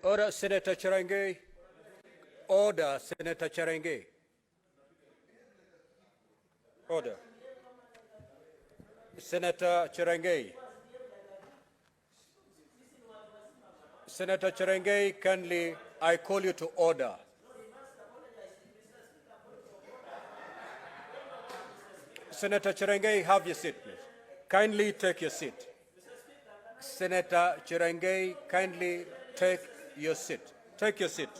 Order, Senator Cherargei. Order, Senator Cherargei. Order. Senator Cherargei. Senator Cherargei, kindly, I call you to order. Senator Cherargei, have your seat, please. Kindly take your seat. Senator Cherargei, kindly take your seat. Take your seat.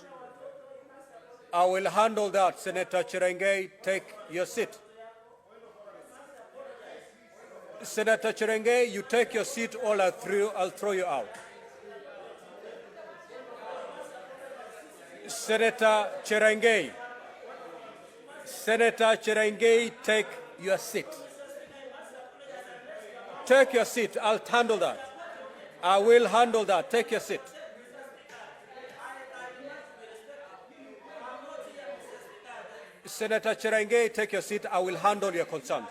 I will handle that. Senator Cherargei, take your seat. Senator Cherargei, you take your seat or I'll throw you out. Senator Cherargei. Senator Cherargei, take your seat. Take your seat. I'll handle that. I will handle that. Take your seat. Senator Cherargei, take your seat. I will handle your concerns.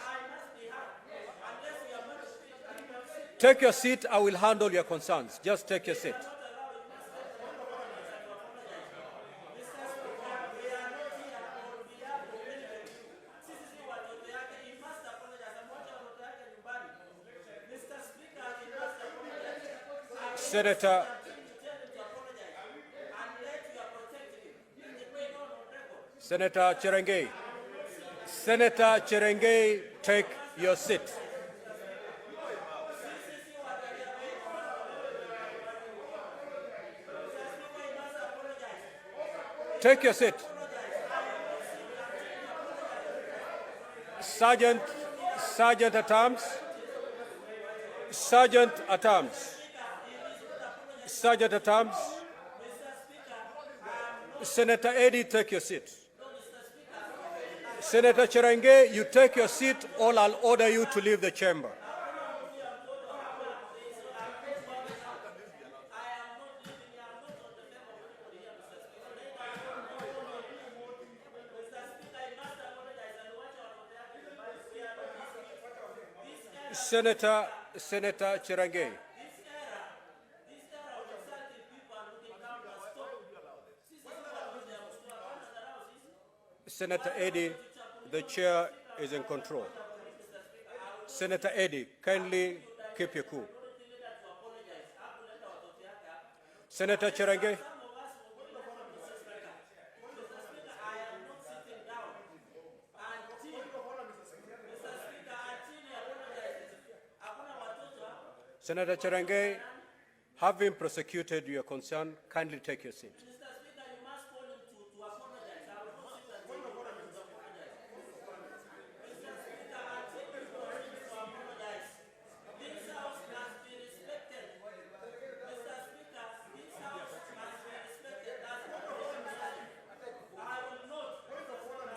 Take your seat. I will handle your concerns. Just take your seat. Senator Cherargei. Senator Cherargei, take your seat. Take your seat. Sergeant at arms. Sergeant at arms. Sergeant at arms. Senator Eddy, take your seat. Senator Cherargei, you take your seat or I'll order you to leave the chamber. Senator Cherargei. Senator Eddy, the chair is in control. Senator Eddy, kindly keep your cool. Senator Cherargei. Senator Cherargei, having prosecuted your concern, kindly take your seat.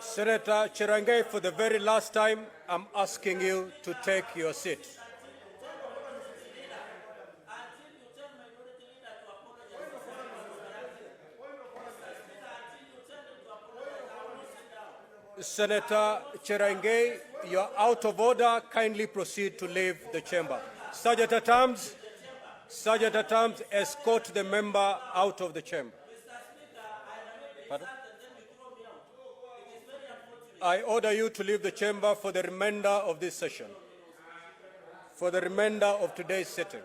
Senator Cherargei, for the very last time, I'm asking you to take your seat. Senator Cherargei, you're out of order. Kindly proceed to leave the chamber. Sergeant at arms, escort the member out of the chamber. Pardon? I order you to leave the chamber for the remainder of this session, for the remainder of today's sitting.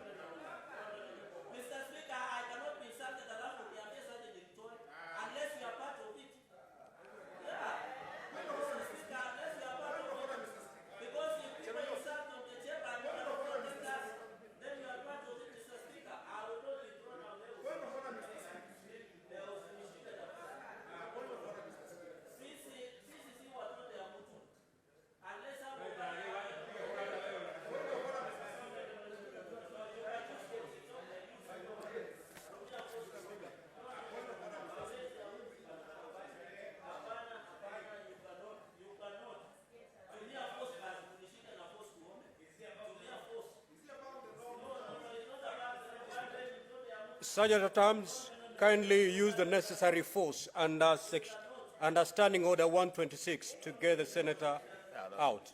Sergeant at arms, kindly use the necessary force under Standing Order 126 to get the senator out.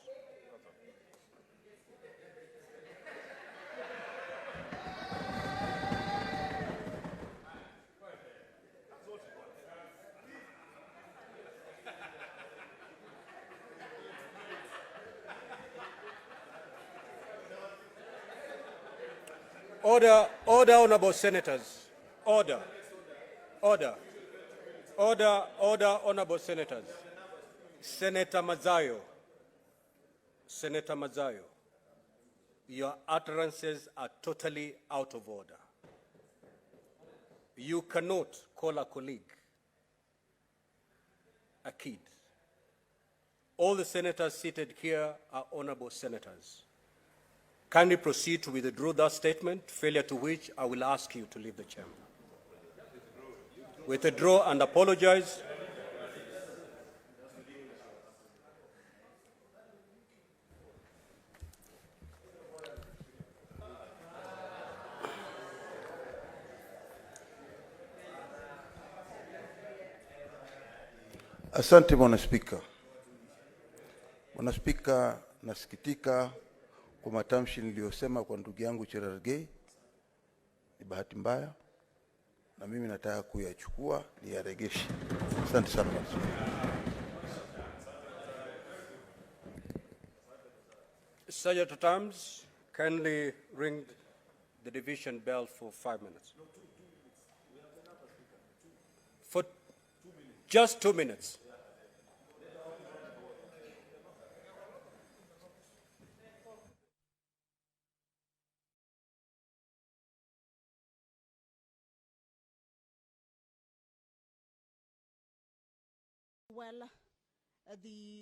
Order, order, honorable senators. Order, order, order, order, honorable senators. Senator Mazayo, Senator Mazayo, your utterances are totally out of order. You cannot call a colleague a kid. All the senators seated here are honorable senators. Kindly proceed to withdraw that statement, failure to which I will ask you to leave the chamber. Withdraw and apologize. Asante Bwana Spika. Bwana Spika, nasikitika kwa matamshi niliyosema kwa ndugu yangu Cherargei. Ni bahati mbaya na mimi nataka kuyachukua niyaregeshe. Asante sana Bwana Spika. Sergeant at Arms, kindly ring the division bell for 5 minutes. For just 2 minutes. Well, the